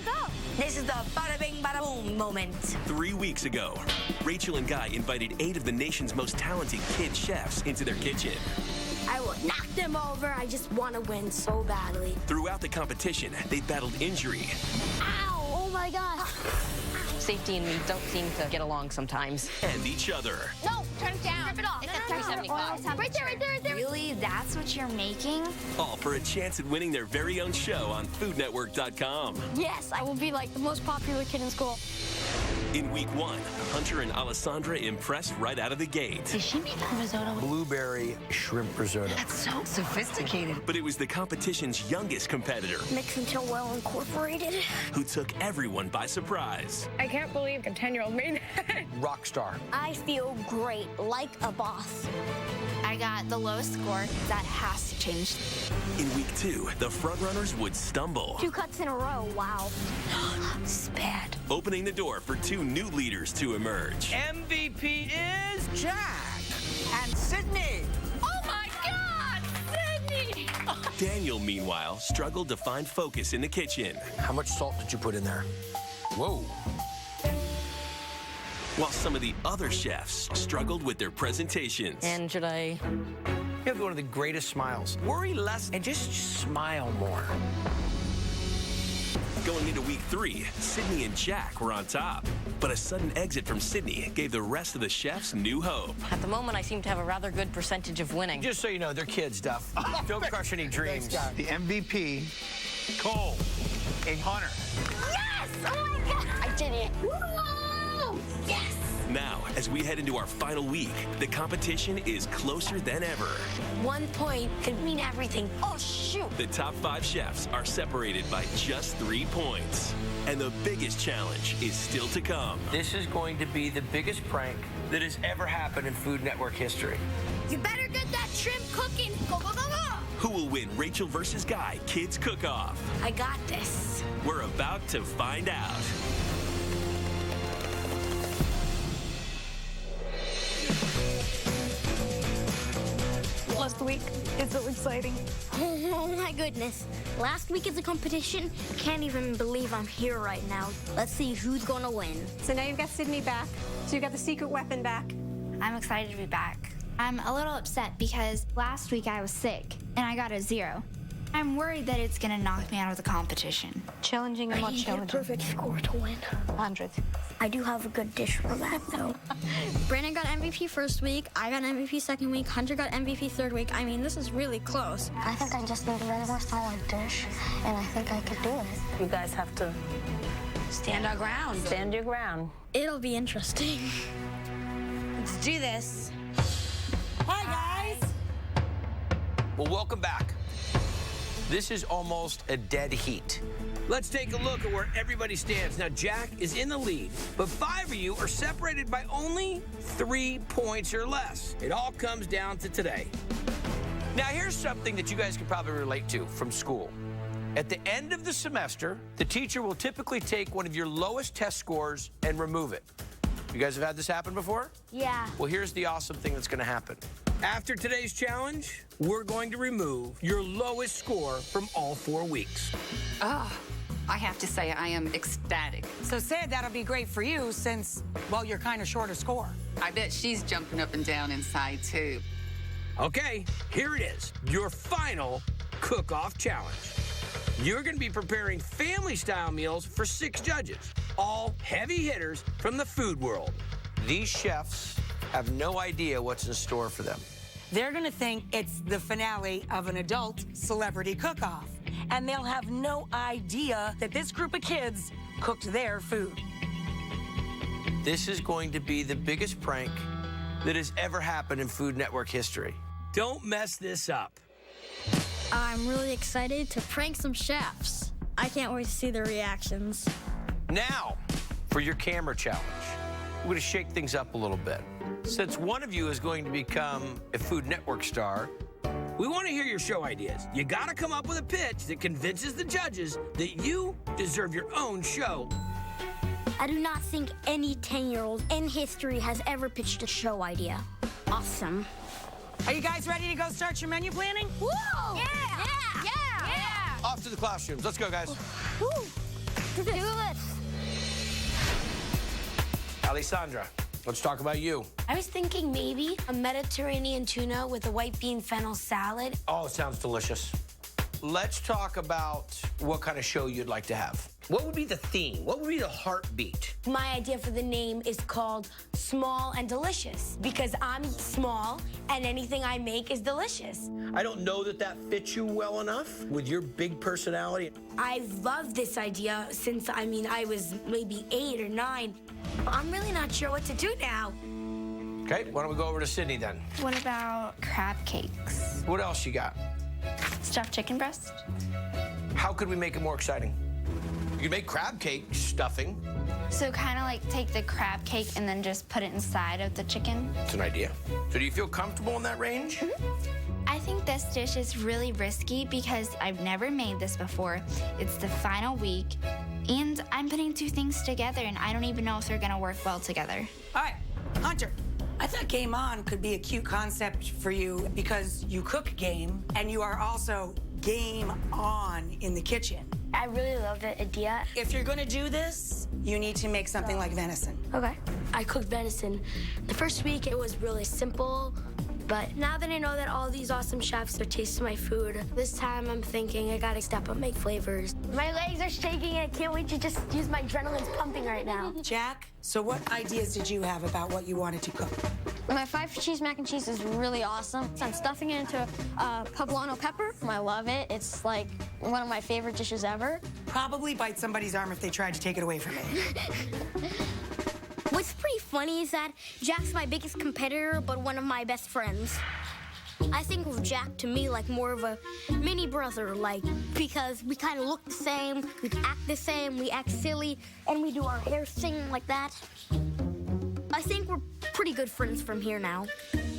go. This is the bada bing, bada boom moment. 3 weeks ago, Rachael and Guy invited 8 of the nation's most talented kid chefs into their kitchen. I will knock them over. I just want to win so badly. Throughout the competition, they battled injury. Ow! Oh my gosh. Safety and me don't seem to get along sometimes. And each other. No, turn it down. Rip it off. It's at 375. Right there, right there, right there. Really? That's what you're making? All for a chance at winning their very own show on FoodNetwork.com. Yes, I will be like the most popular kid in school. In week 1, Hunter and Alessandra impressed right out of the gate. Does she make a risotto? Blueberry shrimp risotto. That's so sophisticated. But it was the competition's youngest competitor Mix until well incorporated. who took everyone by surprise. I can't believe a 10-year-old made that. Rock star. I feel great, like a boss. I got the lowest score. That has to change. In week 2, the frontrunners would stumble, 2 cuts in a row, wow. This is bad. opening the door for 2 new leaders to emerge. MVP is Jack and Sydney. Oh my God, Sydney! Daniel, meanwhile, struggled to find focus in the kitchen, How much salt did you put in there? Whoa. while some of the other chefs struggled with their presentations. And should I? You have one of the greatest smiles. Worry less and just smile more. Going into week 3, Sydney and Jack were on top. But a sudden exit from Sydney gave the rest of the chefs new hope. At the moment, I seem to have a rather good percentage of winning. Just so you know, they're kids, Duff. Don't crush any dreams. The MVP, Cole and Hunter. Yes! Oh my God! I did it. Woo! Yes! Now, as we head into our final week, the competition is closer than ever. 1 point could mean everything. Oh, shoot. The top 5 chefs are separated by just 3 points. And the biggest challenge is still to come. This is going to be the biggest prank that has ever happened in Food Network history. You better get that shrimp cooking. Go, go, go, go! Who will win Rachael versus Guy Kids Cook-Off? I got this. We're about to find out. Last week is so exciting. Oh my goodness. Last week is a competition. Can't even believe I'm here right now. Let's see who's gonna win. So now you've got Sydney back. So you've got the secret weapon back. I'm excited to be back. I'm a little upset because last week I was sick and I got a 0. I'm worried that it's gonna knock me out of the competition. Challenging and I more need a challenging. perfect score to win. 100. I do have a good dish for that, though. Brandon got MVP first week. I got MVP second week. Hunter got MVP third week. I mean, this is really close. I think I just need a very more solid dish, and I think I could do it. You guys have to stand our ground. Stand your ground. It'll be interesting. Let's do this. Hi, guys. Well, welcome back. This is almost a dead heat. Let's take a look at where everybody stands. Now, Jack is in the lead, but 5 of you are separated by only 3 points or less. It all comes down to today. Now, here's something that you guys can probably relate to from school. At the end of the semester, the teacher will typically take one of your lowest test scores and remove it. You guys have had this happen before? Yeah. Well, here's the awesome thing that's going to happen. After today's challenge, we're going to remove your lowest score from all 4 weeks. I have to say, I am ecstatic. So, Sid, that'll be great for you since, well, you're kind of short of score. I bet she's jumping up and down inside, too. Okay, here it is, your final cook-off challenge. You're going to be preparing family-style meals for 6 judges, all heavy hitters from the food world. These chefs have no idea what's in store for them. They're going to think it's the finale of an adult celebrity cook-off. And they'll have no idea that this group of kids cooked their food. This is going to be the biggest prank that has ever happened in Food Network history. Don't mess this up. I'm really excited to prank some chefs. I can't wait to see their reactions. Now, for your camera challenge. We're going to shake things up a little bit. Since one of you is going to become a Food Network star, we want to hear your show ideas. You got to come up with a pitch that convinces the judges that you deserve your own show. I do not think any 10-year-old in history has ever pitched a show idea. Awesome. Are you guys ready to go start your menu planning? Whoa! Yeah! Off to the classrooms. Let's go, guys. Woo. Do this. Alessandra, let's talk about you. I was thinking maybe a Mediterranean tuna with a white bean fennel salad. Oh, it sounds delicious. Let's talk about what kind of show you'd like to have. What would be the theme? What would be the heartbeat? My idea for the name is called Small and Delicious because I'm small and anything I make is delicious. I don't know that that fits you well enough with your big personality. I've loved this idea since, I was maybe 8 or 9. I'm really not sure what to do now. Okay, why don't we go over to Sydney then? What about crab cakes? What else you got? Stuffed chicken breast? How could we make it more exciting? You could make crab cake stuffing. So kind of like take the crab cake and then just put it inside of the chicken? It's an idea. So do you feel comfortable in that range? I think this dish is really risky because I've never made this before. It's the final week, and I'm putting two things together, and I don't even know if they're gonna work well together. All right, Hunter. I thought Game On could be a cute concept for you because you cook game and you are also game on in the kitchen. I really love the idea. If you're gonna do this, you need to make something like venison. Okay. I cooked venison. The first week it was really simple, but now that I know that all these awesome chefs are tasting my food, this time I'm thinking I gotta step up, make flavors. My legs are shaking and I can't wait to just use my adrenaline's pumping right now. Jack, so what ideas did you have about what you wanted to cook? My 5 cheese mac and cheese is really awesome. I'm stuffing it into poblano pepper. I love it. It's like one of my favorite dishes ever. Probably bite somebody's arm if they tried to take it away from me. What's pretty funny is that Jack's my biggest competitor, but one of my best friends. I think of Jack to me like more of a mini brother, because we kind of look the same, we act the same, we act silly, and we do our hair singing like that. I think we're pretty good friends from here now.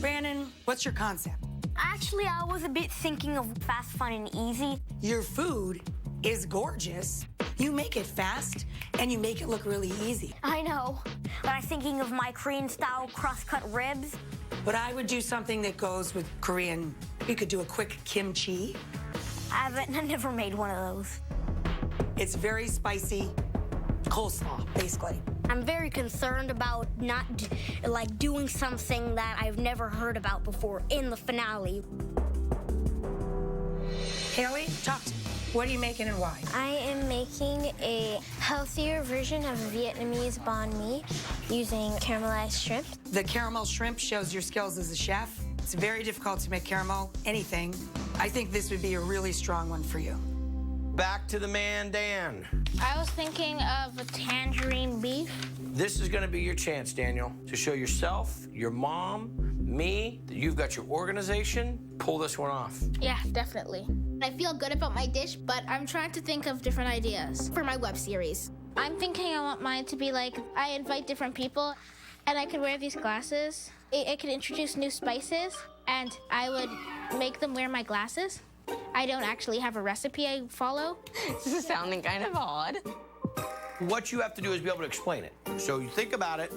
Brandon, what's your concept? Actually, I was a bit thinking of fast, fun, and easy. Your food is gorgeous. You make it fast, and you make it look really easy. I know, but I'm thinking of my Korean-style cross-cut ribs. But I would do something that goes with Korean. You could do a quick kimchi. I've never made one of those. It's very spicy coleslaw, basically. I'm very concerned about not doing something that I've never heard about before in the finale. Haley, talk to me. What are you making and why? I am making a healthier version of Vietnamese banh mi using caramelized shrimp. The caramel shrimp shows your skills as a chef. It's very difficult to make caramel anything. I think this would be a really strong one for you. Back to the man, Dan. I was thinking of a tangerine beef. This is gonna be your chance, Daniel, to show yourself, your mom, me, that you've got your organization. Pull this one off. Yeah, definitely. I feel good about my dish, but I'm trying to think of different ideas for my web series. I'm thinking I want mine to be like, I invite different people, and I could wear these glasses. I could introduce new spices, and I would make them wear my glasses. I don't actually have a recipe I follow. This is sounding kind of odd. What you have to do is be able to explain it. So you think about it.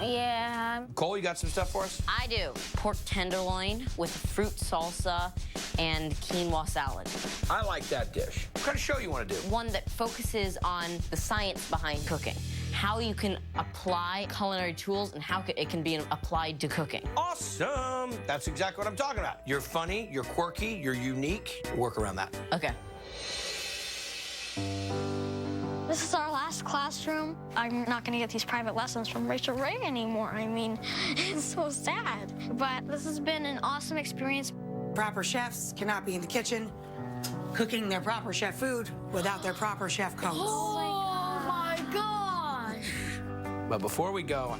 Yeah. Cole, you got some stuff for us? I do. Pork tenderloin with fruit salsa and quinoa salad. I like that dish. What kind of show you want to do? One that focuses on the science behind cooking. How you can apply culinary tools and how it can be applied to cooking. Awesome! That's exactly what I'm talking about. You're funny, you're quirky, you're unique. Work around that. Okay. This is our last classroom. I'm not gonna get these private lessons from Rachael anymore. I mean, it's so sad. But this has been an awesome experience. Proper chefs cannot be in the kitchen cooking their proper chef food without their proper chef coats. Oh my gosh! But before we go,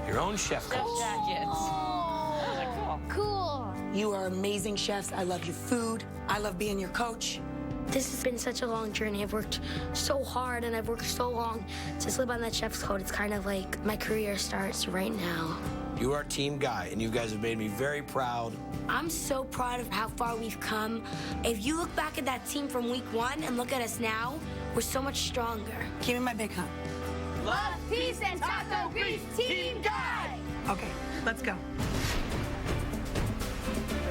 your own chef coats. Jackets. Oh, cool. You are amazing chefs. I love your food. I love being your coach. This has been such a long journey. I've worked so hard and I've worked so long to slip on that chef's coat. It's kind of like my career starts right now. You are a team guy, and you guys have made me very proud. I'm so proud of how far we've come. If you look back at that team from week 1 and look at us now, we're so much stronger. Give me my big hug. Love, peace, and taco grease, Team Guy! Okay, let's go.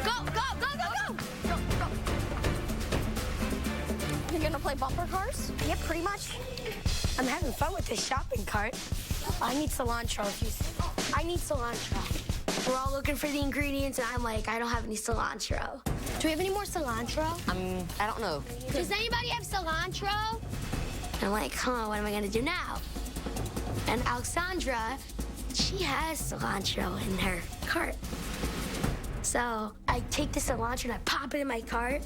Go, go, go, go, go! Go, go. You're gonna play bumper cars? Yeah, pretty much. I'm having fun with this shopping cart. I need cilantro. I need cilantro. We're all looking for the ingredients, and I'm like, I don't have any cilantro. Do we have any more cilantro? I don't know. Does anybody have cilantro? And I'm like, what am I gonna do now? And Alexandra, she has cilantro in her cart. So I take the cilantro and I pop it in my cart.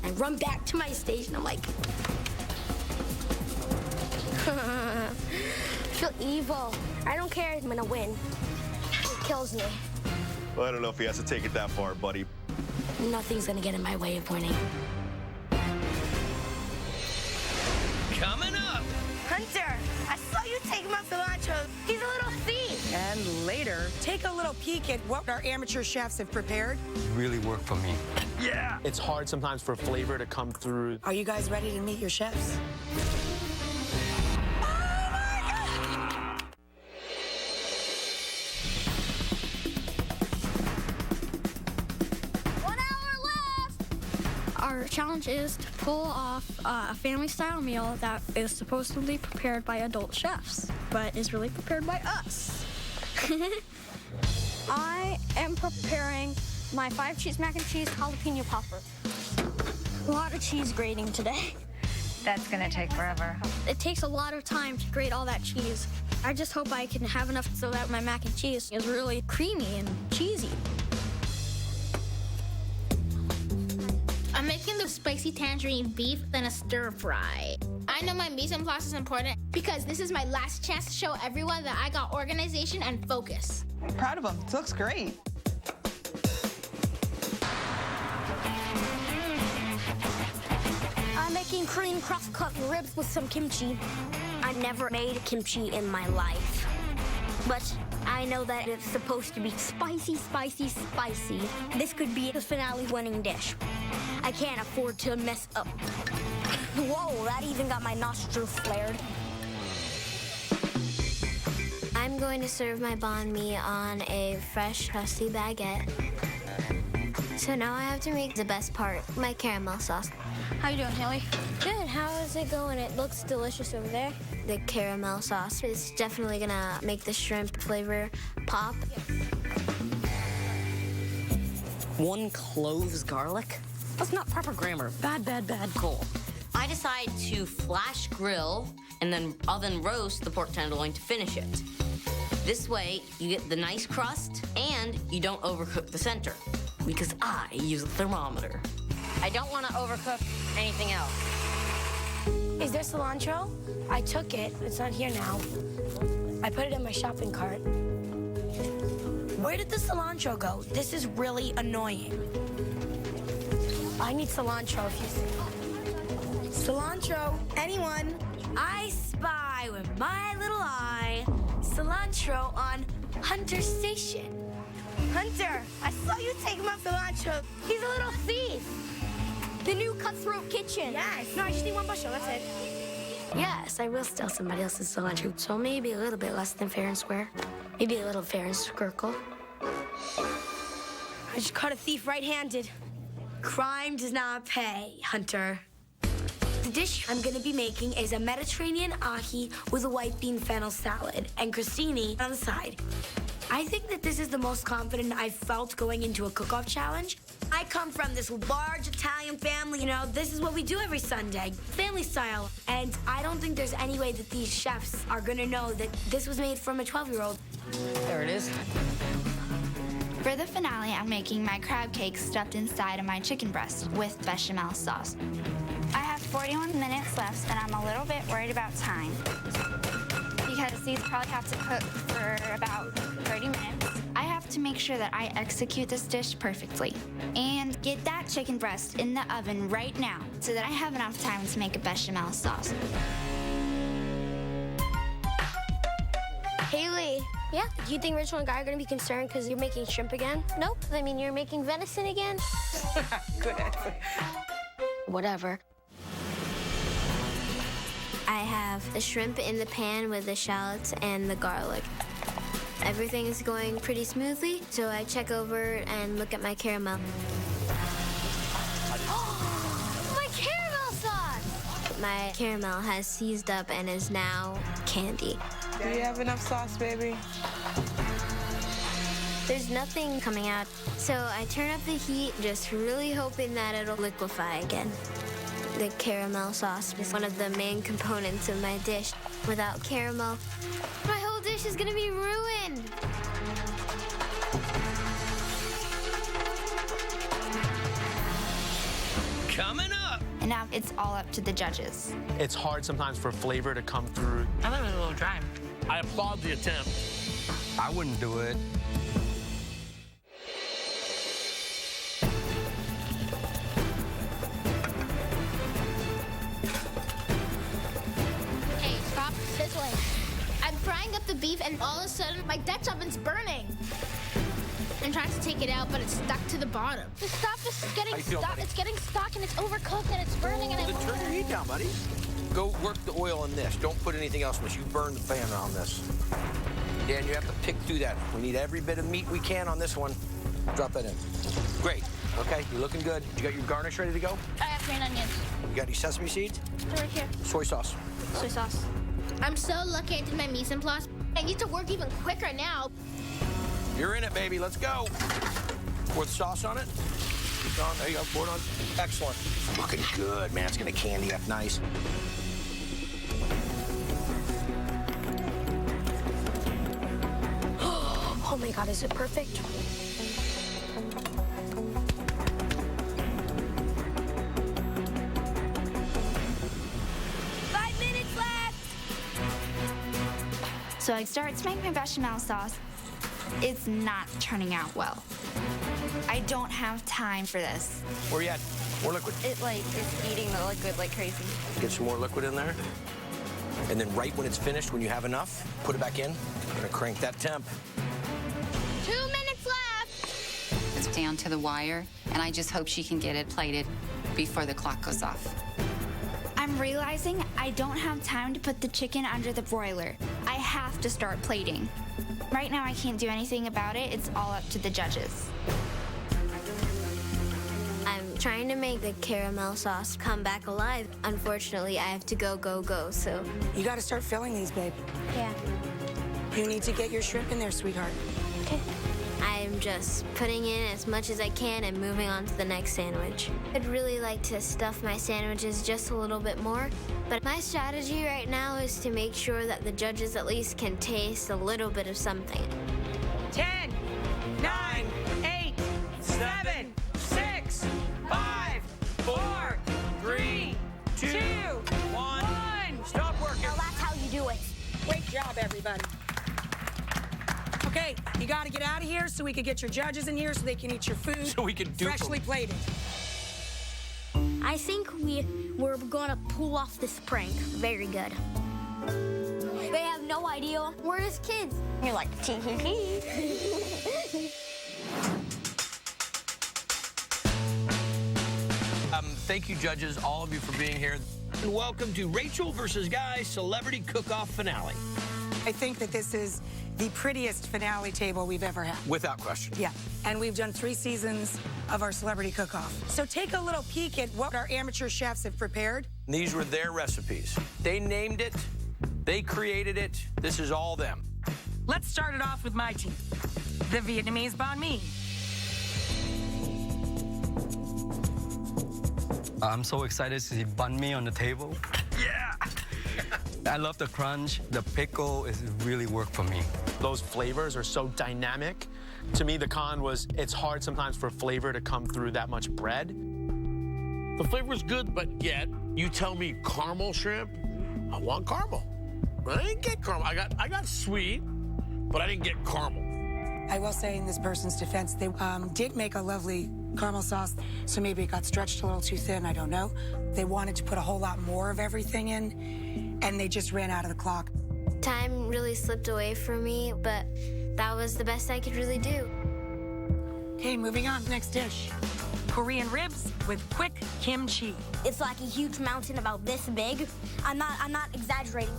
I run back to my station. I'm like, I feel evil. I don't care. I'm gonna win. It kills me. Well, I don't know if he has to take it that far, buddy. Nothing's gonna get in my way of winning. Coming up. Hunter, I saw you take my cilantro. He's a little thief. And later, take a little peek at what our amateur chefs have prepared. Really worked for me. Yeah. It's hard sometimes for flavor to come through. Are you guys ready to meet your chefs? Our challenge is to pull off a family-style meal that is supposedly prepared by adult chefs, but is really prepared by us. I am preparing my 5-cheese mac and cheese jalapeno popper. A lot of cheese grating today. That's gonna take forever. It takes a lot of time to grate all that cheese. I just hope I can have enough so that my mac and cheese is really creamy and cheesy. I'm making the spicy tangerine beef, then a stir fry. I know my mise en place is important because this is my last chance to show everyone that I got organization and focus. Proud of him. It looks great. I'm making cream cross-cut ribs with some kimchi. I've never made kimchi in my life, but I know that it's supposed to be spicy, spicy, spicy. This could be the finale winning dish. I can't afford to mess up. Whoa, that even got my nostrils flared. I'm going to serve my banh mi on a fresh, crusty baguette. So now I have to make the best part, my caramel sauce. How you doing, Haley? Good, how is it going? It looks delicious over there. The caramel sauce is definitely gonna make the shrimp flavor pop. 1 cloves garlic? That's not proper grammar. Bad, bad, bad. Cool. I decide to flash grill and then oven roast the pork tenderloin to finish it. This way, you get the nice crust and you don't overcook the center because I use a thermometer. I don't want to overcook anything else. Is there cilantro? I took it. It's not here now. I put it in my shopping cart. Where did the cilantro go? This is really annoying. I need cilantro if you see. Cilantro, anyone? I spy with my little eye cilantro on Hunter's station. Hunter, I saw you take my cilantro. He's a little thief. The new cutthroat kitchen. Yes. No, I just need 1 bushel, that's it. Yes, I will steal somebody else's cilantro. So maybe a little bit less than fair and square. Maybe a little fair and squircle. I just caught a thief red-handed. Crime does not pay, Hunter. The dish I'm gonna be making is a Mediterranean ahi with a white bean fennel salad and crostini on the side. I think that this is the most confident I've felt going into a cook-off challenge. I come from this large Italian family, you know, this is what we do every Sunday, family style. And I don't think there's any way that these chefs are gonna know that this was made from a 12-year-old. There it is. For the finale, I'm making my crab cakes stuffed inside of my chicken breast with bechamel sauce. I have 41 minutes left, and I'm a little bit worried about time because these probably have to cook for about 30 minutes. I have to make sure that I execute this dish perfectly and get that chicken breast in the oven right now so that I have enough time to make a bechamel sauce. Haley. Yeah? Do you think Rachel and Guy are gonna be concerned because you're making shrimp again? Nope. I mean, you're making venison again? Good answer. Whatever. I have the shrimp in the pan with the shallots and the garlic. Everything is going pretty smoothly, so I check over and look at my caramel. my caramel has seized up and is now candy. Do you have enough sauce, baby? There's nothing coming out, so I turn up the heat, just really hoping that it'll liquefy again. The caramel sauce is one of the main components of my dish. Without caramel, my whole dish is gonna be ruined. Coming up. And now it's all up to the judges. It's hard sometimes for flavor to come through. I thought it was a little dry. I applaud the attempt. I wouldn't do it. Hey, stop this way. I'm frying up the beef and all of a sudden my Dutch oven's burning. I'm trying to take it out, but it's stuck to the bottom. The stuff is getting stuck. It's getting stuck and it's overcooked and it's burning and Turn your heat down, buddy. Go work the oil in this. Don't put anything else in this. You burn the pan on this. Dan, you have to pick through that. We need every bit of meat we can on this one. Drop that in. Great. Okay, you're looking good. You got your garnish ready to go? I have green onions. You got any sesame seeds? They're right here. Soy sauce. Soy sauce. I'm so lucky I did my mise en place. I need to work even quicker now. You're in it, baby. Let's go. Pour the sauce on it. Keep it on. There you go. Pour it on. Excellent. Looking good, man. It's going to candy up nice. Oh my God, is it perfect? So I start to make my bechamel sauce. It's not turning out well. I don't have time for this. Where you at? More liquid. It is eating the liquid like crazy. Get some more liquid in there. And then right when it's finished, when you have enough, put it back in. I'm gonna crank that temp. 2 minutes left. It's down to the wire, and I just hope she can get it plated before the clock goes off. I'm realizing I don't have time to put the chicken under the broiler. I have to start plating. Right now, I can't do anything about it. It's all up to the judges. I'm trying to make the caramel sauce come back alive. Unfortunately, I have to go, so. You got to start filling these, babe. Yeah. You need to get your shrimp in there, sweetheart. Okay. I'm just putting in as much as I can and moving on to the next sandwich. I'd really like to stuff my sandwiches just a little bit more, but my strategy right now is to make sure that the judges at least can taste a little bit of something. 10, 9, 8, 7, 6, 5, 4, 3, 2, 1. Stop working. Now that's how you do it. Great job, everybody. Okay, you got to get out of here so we can get your judges in here so they can eat your food. So we can do freshly plated. I think we're gonna pull off this prank. Very good. They have no idea we're his kids. You're like, tee hee hee. Thank you, judges, all of you, for being here. And welcome to Rachael versus Guy Celebrity Cook-Off Finale. I think that this is the prettiest finale table we've ever had. Without question. Yeah, and we've done 3 seasons of our Celebrity Cook-Off. So take a little peek at what our amateur chefs have prepared. These were their recipes. They named it. They created it. This is all them. Let's start it off with my team, the Vietnamese banh mi. I'm so excited to see banh mi on the table. Yeah! I love the crunch. The pickle is really work for me. Those flavors are so dynamic. To me, the con was it's hard sometimes for flavor to come through that much bread. The flavor's good, but yet you tell me caramel shrimp, I want caramel. But I didn't get caramel. I got sweet, but I didn't get caramel. I will say in this person's defense, they did make a lovely caramel sauce, so maybe it got stretched a little too thin, I don't know. They wanted to put a whole lot more of everything in, and they just ran out of the clock. Time really slipped away from me, but that was the best I could really do. Okay, moving on, next dish. Korean ribs with quick kimchi. It's like a huge mountain about this big. I'm not exaggerating.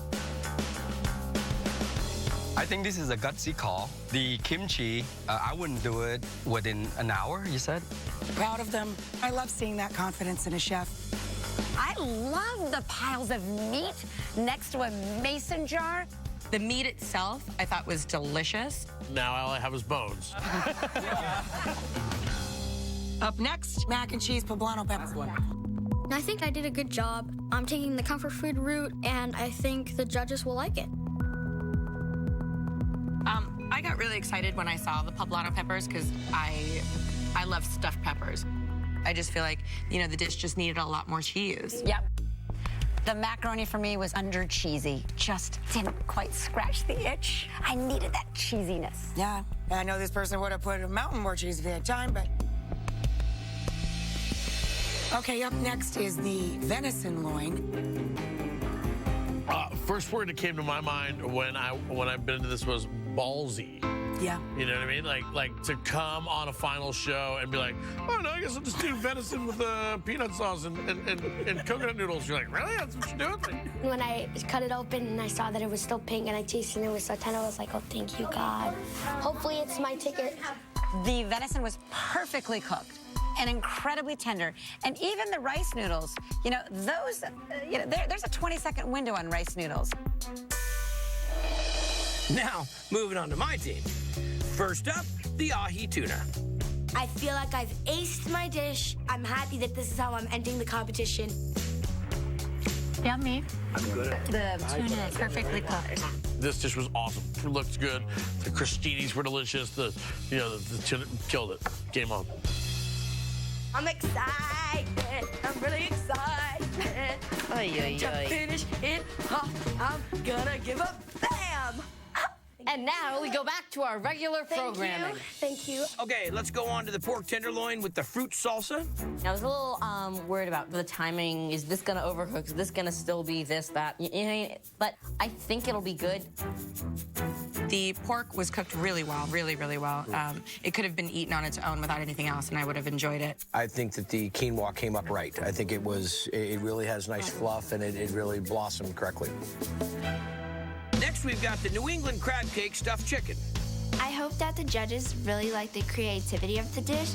I think this is a gutsy call. The kimchi, I wouldn't do it within an hour, you said? Proud of them. I love seeing that confidence in a chef. I love the piles of meat next to a mason jar. The meat itself, I thought was delicious. Now all I have is bones. Up next, mac and cheese poblano pepper. I think I did a good job. I'm taking the comfort food route, and I think the judges will like it. I got really excited when I saw the poblano peppers because I love stuffed peppers. I just feel like, you know, the dish just needed a lot more cheese. Yep. The macaroni for me was under cheesy. Just didn't quite scratch the itch. I needed that cheesiness. Yeah, I know this person would have put a mountain more cheese if they had time, but... Okay, up next is the venison loin. First word that came to my mind when I've been into this was ballsy. Yeah. You know what I mean? Like to come on a final show and be like, oh no, I guess I'll just do venison with peanut sauce and coconut noodles. You're like, really? That's what you're doing? When I cut it open and I saw that it was still pink and I tasted it was so tender, I was like, oh, thank you, God. Hopefully it's my ticket. The venison was perfectly cooked and incredibly tender. And even the rice noodles, you know, those, there's a 20-second window on rice noodles. Now, moving on to my team. First up, the ahi tuna. I feel like I've aced my dish. I'm happy that this is how I'm ending the competition. Yummy. I'm good at The tuna is perfectly cooked. This dish was awesome. It looked good. The crostinis were delicious. The tuna killed it. Game on. I'm excited. I'm really excited. To finish it off, I'm gonna give a bam. And now we go back to our regular programming. Thank you. Okay, let's go on to the pork tenderloin with the fruit salsa. I was a little worried about the timing. Is this gonna overcook? Is this gonna still be this, that? You know, but I think it'll be good. The pork was cooked really well, really, really well. It could have been eaten on its own without anything else, and I would have enjoyed it. I think that the quinoa came up right. I think it really has nice fluff, and it really blossomed correctly. Next, we've got the New England crab cake stuffed chicken. I hope that the judges really like the creativity of the dish.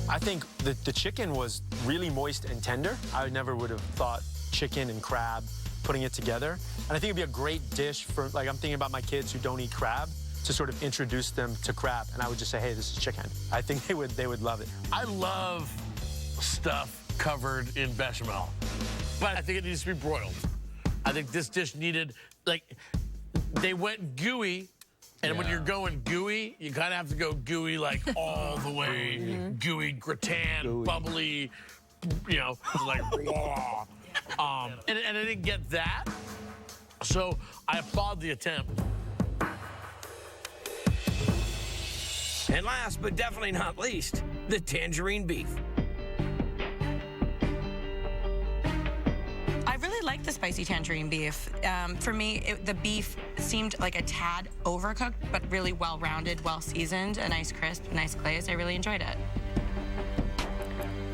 I think the chicken was really moist and tender. I never would have thought chicken and crab, putting it together. And I think it'd be a great dish for, like, I'm thinking about my kids who don't eat crab, to sort of introduce them to crab. And I would just say, hey, this is chicken. I think they would love it. I love stuff covered in bechamel, but I think it needs to be broiled. I think this dish needed, like, they went gooey, and when you're going gooey, you kind of have to go gooey, like, all the way. Gooey, gratin, bubbly, you know, like, raw. And I didn't get that, so I applaud the attempt. And last, but definitely not least, the tangerine beef. I really like the spicy tangerine beef. For me, the beef seemed like a tad overcooked, but really well-rounded, well-seasoned, a nice crisp, nice glaze. I really enjoyed it.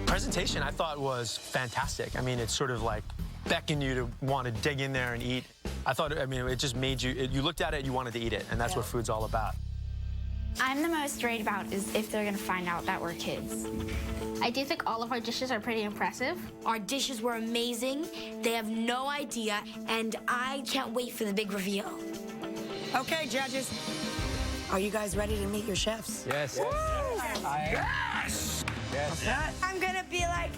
Presentation, I thought, was fantastic. I mean, it's sort of like beckoned you to want to dig in there and eat. I thought, I mean, it just made you, you looked at it, you wanted to eat it, and that's what food's all about. I'm the most worried about is if they're gonna find out that we're kids. I do think all of our dishes are pretty impressive. Our dishes were amazing. They have no idea, and I can't wait for the big reveal. Okay, judges. Are you guys ready to meet your chefs? Yes. Yes! Yes. I'm gonna be like,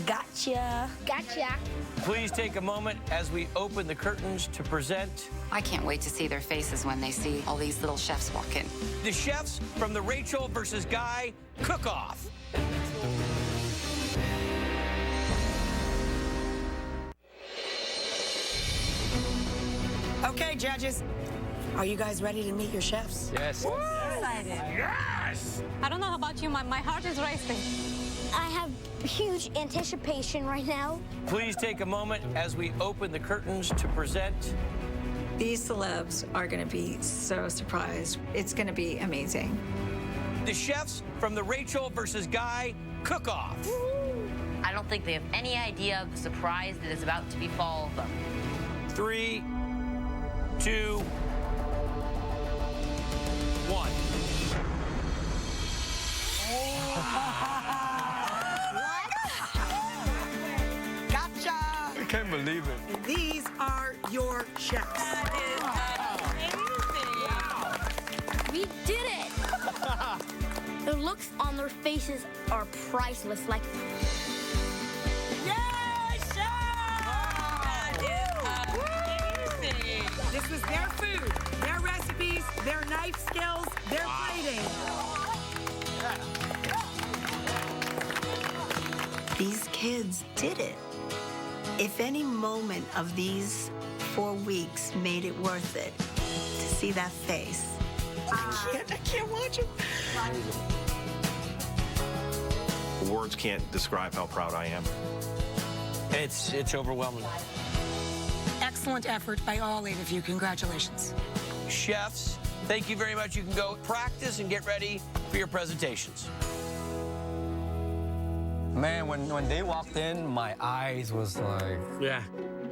gotcha. Gotcha. Please take a moment as we open the curtains to present I can't wait to see their faces when they see all these little chefs walk in. the chefs from the Rachael versus Guy cook-off. Okay, judges. Are you guys ready to meet your chefs? Yes. Yes! I don't know about you, my heart is racing. I have huge anticipation right now. Please take a moment as we open the curtains to present These celebs are going to be so surprised. It's going to be amazing. the chefs from the Rachael versus Guy cook-off. I don't think they have any idea of the surprise that is about to befall them. 3, 2, 1. can't believe it. These are your chefs. We did it! The looks on their faces are priceless. Like, This was their food, their recipes, their knife skills, their plating. These kids did it. If any moment of these 4 weeks made it worth it, to see that face. I can't watch it. Words can't describe how proud I am. It's overwhelming. Excellent effort by all 8 of you. Congratulations. Chefs, thank you very much. You can go practice and get ready for your presentations. Man, when they walked in, my eyes was like... Yeah.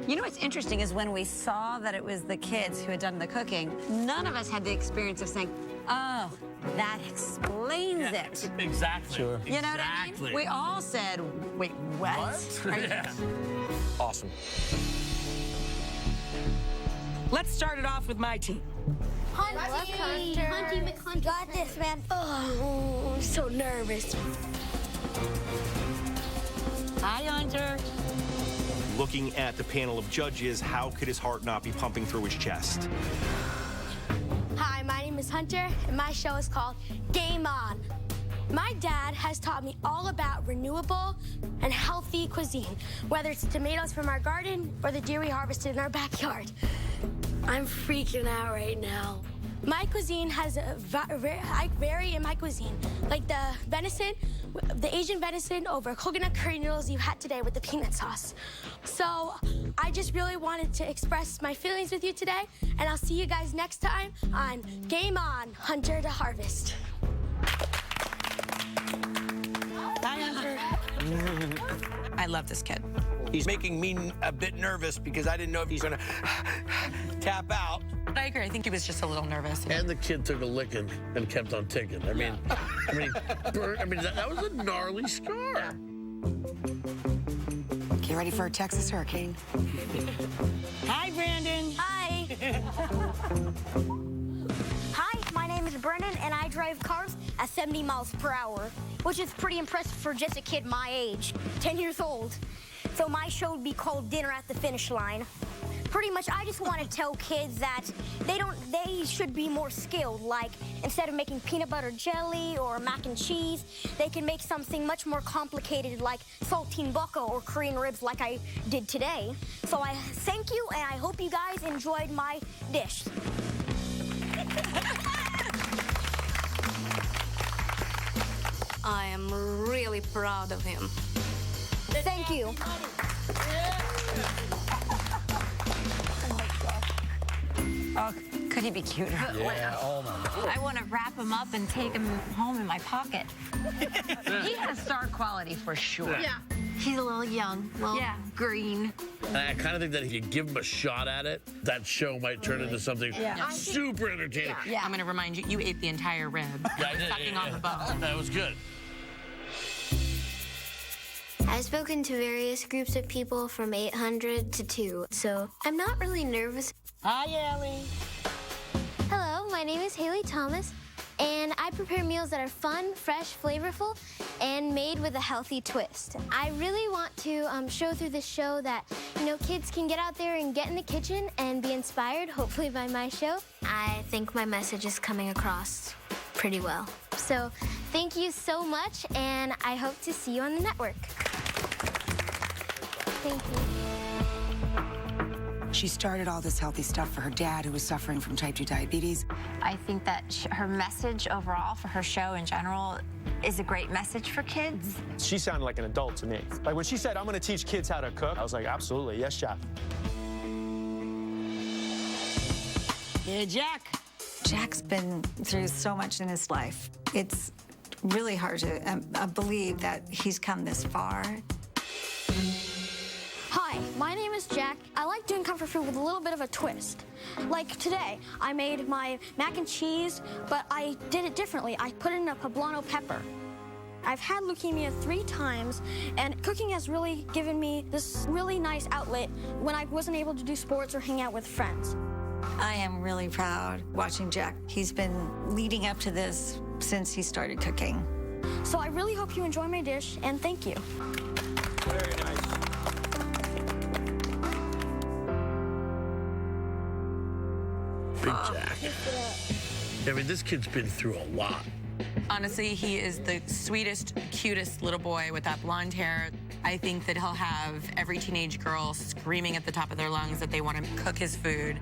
You know what's interesting is when we saw that it was the kids who had done the cooking, none of us had the experience of saying, oh, that explains it. Exactly. Sure. You know what I mean? We all said, wait, what? Are you- Yeah. Awesome. Let's start it off with my team. Hunty McHunter. Got this, man. Oh, I'm so nervous. Hi, Hunter. Looking at the panel of judges, how could his heart not be pumping through his chest? Hi, my name is Hunter, and my show is called Game On. My dad has taught me all about renewable and healthy cuisine, whether it's tomatoes from our garden or the deer we harvested in our backyard. I'm freaking out right now. My cuisine has I vary in my cuisine, like the venison, the Asian venison over coconut curry noodles you had today with the peanut sauce. So I just really wanted to express my feelings with you today, and I'll see you guys next time on Game On, Hunter to Harvest. Hi, Hunter. I love this kid. He's making me a bit nervous because I didn't know if he's going to tap out. I agree. I think he was just a little nervous. And the kid took a licking and kept on ticking. I mean, that was a gnarly scar. Get ready for a Texas hurricane. Hi, Brandon. Hi. Hi, my name is Brennan, and I drive cars at 70 miles per hour, which is pretty impressive for just a kid my age, 10 years old. So my show would be called Dinner at the Finish Line. Pretty much, I just want to tell kids that they should be more skilled. Like, instead of making peanut butter jelly or mac and cheese, they can make something much more complicated like saltine baka or Korean ribs like I did today. So I thank you, and I hope you guys enjoyed my dish. I am really proud of him. Thank you. Oh, could he be cuter? Yeah, oh my God. I want to wrap him up and take him home in my pocket. He has star quality for sure. Yeah. He's a little young, a little green. And I kind of think that if you give him a shot at it, that show might turn into something super entertaining. Yeah. I'm going to remind you, you ate the entire rib. Yeah, I did, Sucking on the bone. That was good. I've spoken to various groups of people from 800 to 2, so I'm not really nervous. Hi, Ellie. Hello, my name is Haley Thomas, and I prepare meals that are fun, fresh, flavorful, and made with a healthy twist. I really want to show through this show that, kids can get out there and get in the kitchen and be inspired, hopefully by my show. I think my message is coming across pretty well. So thank you so much, and I hope to see you on the network. Thank you. She started all this healthy stuff for her dad, who was suffering from type 2 diabetes. I think that her message overall for her show in general is a great message for kids. She sounded like an adult to me. Like when she said, I'm going to teach kids how to cook, I was like, absolutely, yes, chef. Hey, Jack. Jack's been through so much in his life. It's really hard to believe that he's come this far. Hi, my name is Jack. I like doing comfort food with a little bit of a twist. Like today, I made my mac and cheese, but I did it differently. I put in a poblano pepper. I've had leukemia 3 times, and cooking has really given me this really nice outlet when I wasn't able to do sports or hang out with friends. I am really proud watching Jack. He's been leading up to this since he started cooking. So I really hope you enjoy my dish, and thank you. Very nice. Big Jack. I mean, this kid's been through a lot. Honestly, he is the sweetest, cutest little boy with that blonde hair. I think that he'll have every teenage girl screaming at the top of their lungs that they want to cook his food.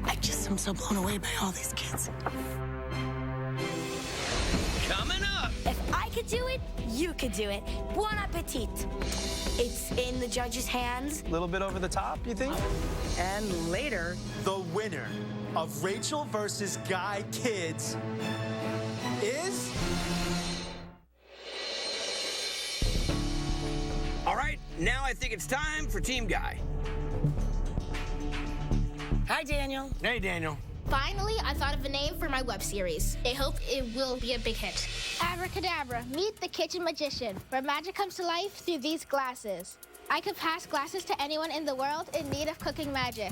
I just am so blown away by all these kids. Coming up. If I could do it, you could do it. Bon appetit. It's in the judge's hands. A little bit over the top, you think? And later, The winner of Rachael versus Guy Kids is... All right, now I think it's time for Team Guy. Hi, Daniel. Hey, Daniel. Finally, I thought of a name for my web series. I hope it will be a big hit. Abracadabra, meet the kitchen magician, where magic comes to life through these glasses. I could pass glasses to anyone in the world in need of cooking magic.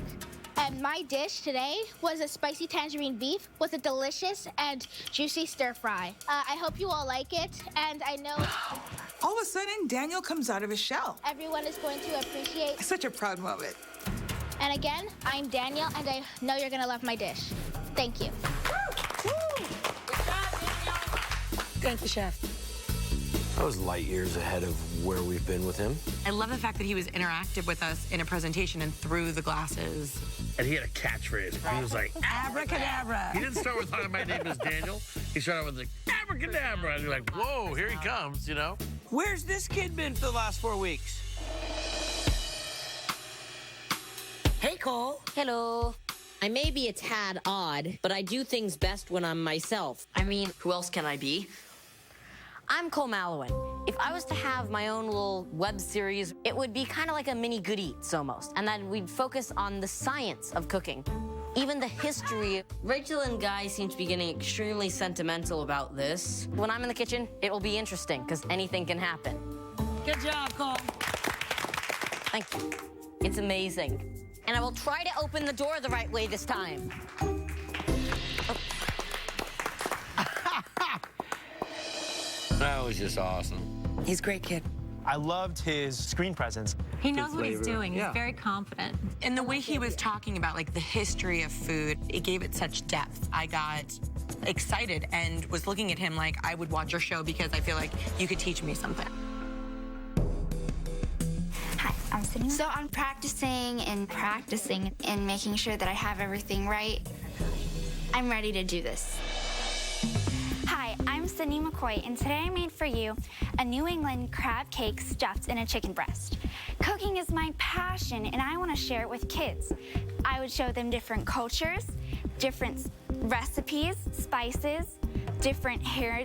And my dish today was a spicy tangerine beef with a delicious and juicy stir fry. I hope you all like it, and I know All of a sudden, Daniel comes out of his shell. everyone is going to appreciate. Such a proud moment. And again, I'm Daniel, and I know you're gonna love my dish. Thank you. Thank you, Chef. I was light years ahead of where we've been with him. I love the fact that he was interactive with us in a presentation and through the glasses. And he had a catchphrase. He was like, Abracadabra. He didn't start with, hi, my name is Daniel. He started with, like, abracadabra. And you're like, whoa, here he comes, you know? Where's this kid been for the last 4 weeks? Hey, Cole. Hello. I may be a tad odd, but I do things best when I'm myself. I mean, who else can I be? I'm Cole Mallowan. If I was to have my own little web series, it would be kind of like a mini Good Eats almost, and then we'd focus on the science of cooking. Even the history. Rachael and Guy seem to be getting extremely sentimental about this. When I'm in the kitchen, it will be interesting, because anything can happen. Good job, Cole. Thank you. It's amazing. And I will try to open the door the right way this time. That was just awesome. He's a great kid. I loved his screen presence. He knows what he's doing. He's very confident. And the way he was talking about like the history of food, it gave it such depth. I got excited and was looking at him like I would watch your show because I feel like you could teach me something. Hi, I'm sitting. So I'm practicing and making sure that I have everything right. I'm ready to do this. Hi, I'm Sydney McCoy, and today I made for you a New England crab cake stuffed in a chicken breast. Cooking is my passion, and I want to share it with kids. I would show them different cultures, different recipes, spices, different hair,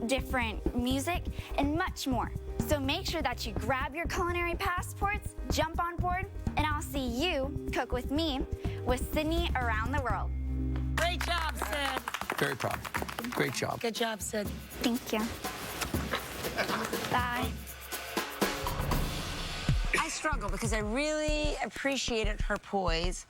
different music, and much more. So make sure that you grab your culinary passports, jump on board, and I'll see you cook with me with Sydney around the world. Great job, Sid. Very proud. Great job. Good job, Sid. Thank you. Bye. I struggle because I really appreciated her poise.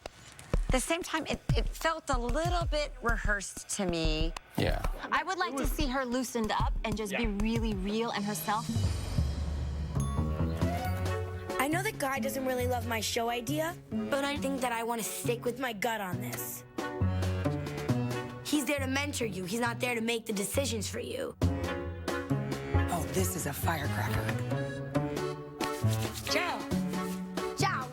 At the same time, it felt a little bit rehearsed to me. Yeah. I would like to see her loosened up and just be really real and herself. I know that Guy doesn't really love my show idea, but I think that I want to stick with my gut on this. He's there to mentor you. He's not there to make the decisions for you. Oh, this is a firecracker. Ciao. Ciao.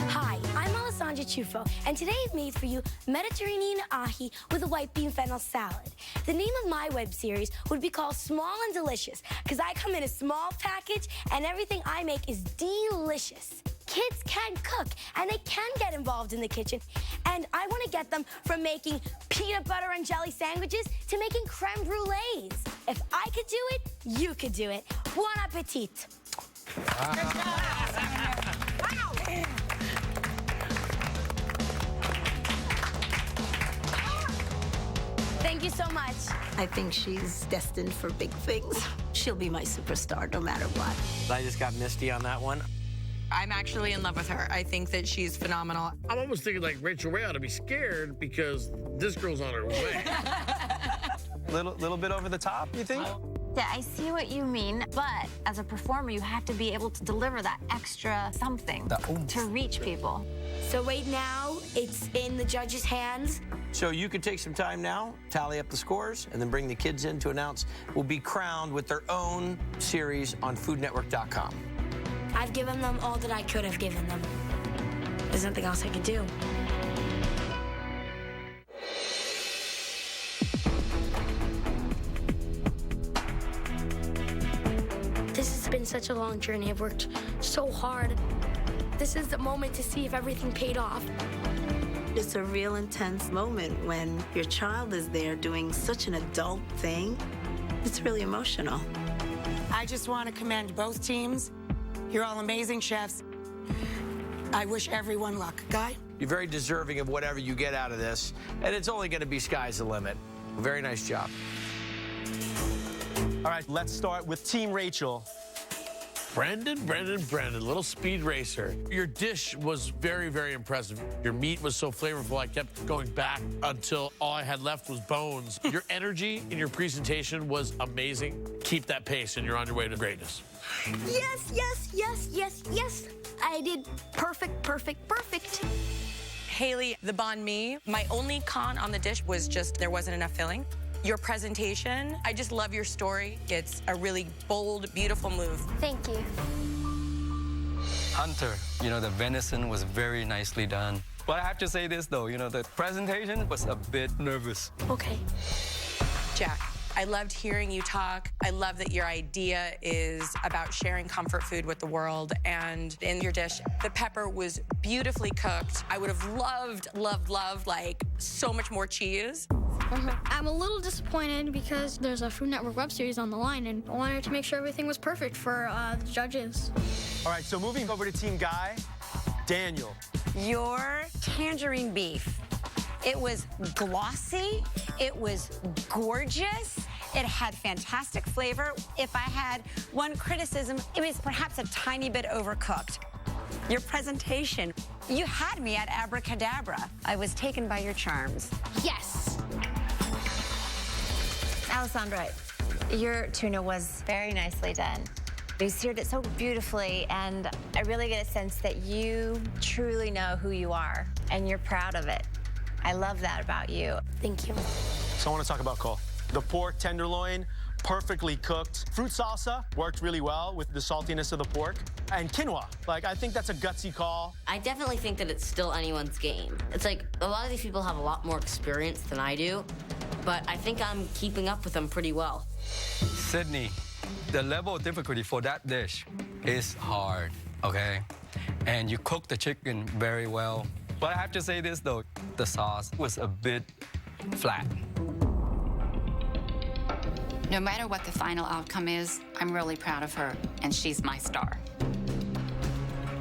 Hi, I'm Alessandra Ciuffo, and today I've made for you Mediterranean ahi with a white bean fennel salad. The name of my web series would be called Small and Delicious, because I come in a small package and everything I make is delicious. Kids can cook, and they can get involved in the kitchen, and I want to get them from making peanut butter and jelly sandwiches to making creme brulees. If I could do it, you could do it. Bon appetit. Thank you so much. I think she's destined for big things. She'll be my superstar no matter what. I just got misty on that one. I'm actually in love with her. I think that she's phenomenal. I'm almost thinking like Rachael Ray ought to be scared because this girl's on her way. Little bit over the top, you think? Yeah, I see what you mean, but as a performer, you have to be able to deliver that extra something to reach people. So right now, it's in the judges' hands. So you could take some time now, tally up the scores, and then bring the kids in to announce will be crowned with their own series on foodnetwork.com. I've given them all that I could have given them. There's nothing else I could do. This has been such a long journey. I've worked so hard. This is the moment to see if everything paid off. It's a real intense moment when your child is there doing such an adult thing. It's really emotional. I just want to commend both teams. You're all amazing chefs. I wish everyone luck. Guy? You're very deserving of whatever you get out of this, and it's only going to be sky's the limit. Very nice job. All right, let's start with Team Rachael. Brandon, little speed racer. Your dish was very, very impressive. Your meat was so flavorful, I kept going back until all I had left was bones. Your energy in your presentation was amazing. Keep that pace and you're on your way to greatness. Yes, yes, yes, yes, yes. I did perfect. Haley, the banh mi, my only con on the dish was just there wasn't enough filling. Your presentation, I just love your story. It's a really bold, beautiful move. Thank you. Hunter, the venison was very nicely done. But I have to say this, though, the presentation was a bit nervous. Okay. Jack, I loved hearing you talk. I love that your idea is about sharing comfort food with the world. And in your dish, the pepper was beautifully cooked. I would have loved, like, so much more cheese. I'm a little disappointed because there's a Food Network web series on the line, and I wanted to make sure everything was perfect for the judges. All right, so moving over to Team Guy, Daniel. Your tangerine beef. It was glossy. It was gorgeous. It had fantastic flavor. If I had one criticism, it was perhaps a tiny bit overcooked. Your presentation, you had me at abracadabra. I was taken by your charms. Yes. Alessandra, your tuna was very nicely done. You seared it so beautifully, and I really get a sense that you truly know who you are, and you're proud of it. I love that about you. Thank you. So I want to talk about Cole. The pork tenderloin, perfectly cooked. Fruit salsa worked really well with the saltiness of the pork. And quinoa, I think that's a gutsy call. I definitely think that it's still anyone's game. It's like a lot of these people have a lot more experience than I do, but I think I'm keeping up with them pretty well. Sydney, the level of difficulty for that dish is hard, okay? And you cook the chicken very well. But I have to say this, though, the sauce was a bit flat. No matter what the final outcome is, I'm really proud of her, and she's my star.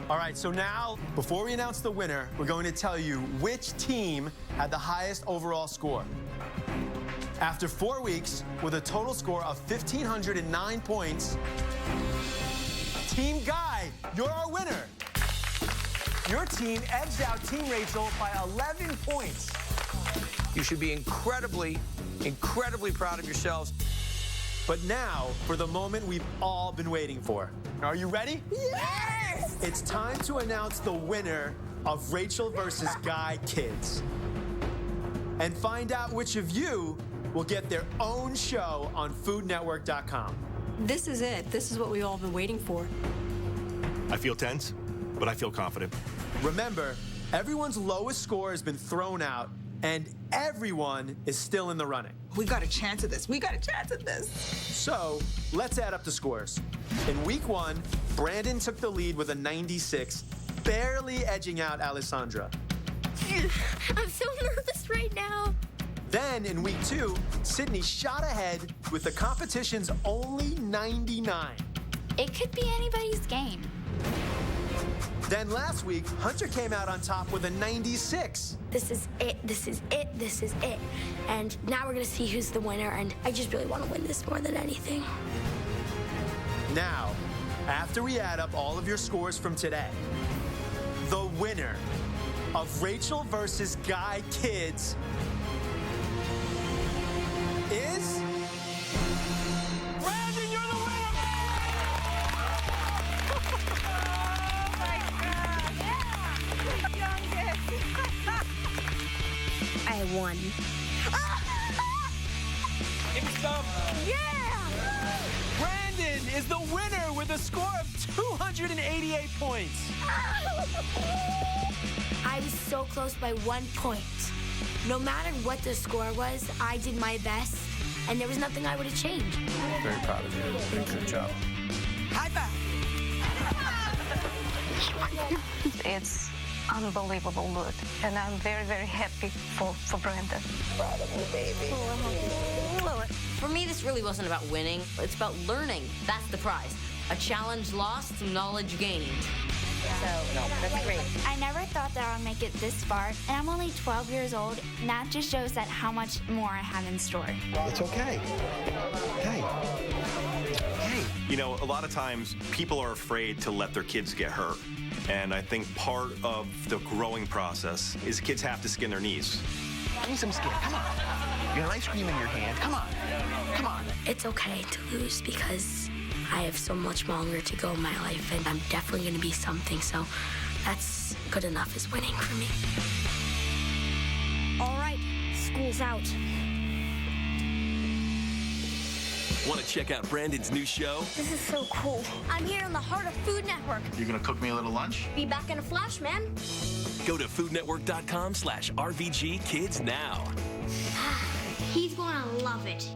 All right, so now, before we announce the winner, we're going to tell you which team had the highest overall score. After 4 weeks, with a total score of 1,509 points, Team Guy, you're our winner. Your team edged out Team Rachael by 11 points. You should be incredibly proud of yourselves. But now, for the moment we've all been waiting for. Are you ready? Yes! It's time to announce the winner of Rachael versus Guy Kids. And find out which of you will get their own show on foodnetwork.com. This is it. This is what we've all been waiting for. I feel tense, but I feel confident. Remember, everyone's lowest score has been thrown out, and everyone is still in the running. We got a chance at this. We got a chance at this. So, let's add up the scores. In week 1, Brandon took the lead with a 96, barely edging out Alessandra. I'm so nervous right now. Then, in week 2, Sydney shot ahead with the competition's only 99. It could be anybody's game. Then last week, Hunter came out on top with a 96. This is it, this is it, this is it. And now we're gonna see who's the winner, and I just really wanna win this more than anything. Now, after we add up all of your scores from today, the winner of Rachael versus Guy Kids is... Brandon, you're the winner! Oh my God! Yeah! Youngest! I won. Give me some. Yeah! Brandon is the winner with a score of 288 points. I was so close by 1 point. No matter what the score was, I did my best, and there was nothing I would have changed. Very proud of you. Good job. High five. It's unbelievable good, and I'm very, very happy for Brandon. Proud of you, baby. For me, this really wasn't about winning. It's about learning. That's the prize. A challenge lost, some knowledge gained. So, that's great. I never thought that I would make it this far, and I'm only 12 years old, and that just shows that how much more I have in store. It's okay. Hey. You know, a lot of times people are afraid to let their kids get hurt. And I think part of the growing process is kids have to skin their knees. Give me some skin. Come on. You got an ice cream in your hand. Come on. Come on. It's okay to lose because I have so much longer to go in my life, and I'm definitely going to be something, so that's good enough as winning for me. All right, school's out. Want to check out Brandon's new show? This is so cool. I'm here on the Heart of Food Network. You're gonna cook me a little lunch? Be back in a flash, man. Go to foodnetwork.com/RVG Kids now. He's gonna love it.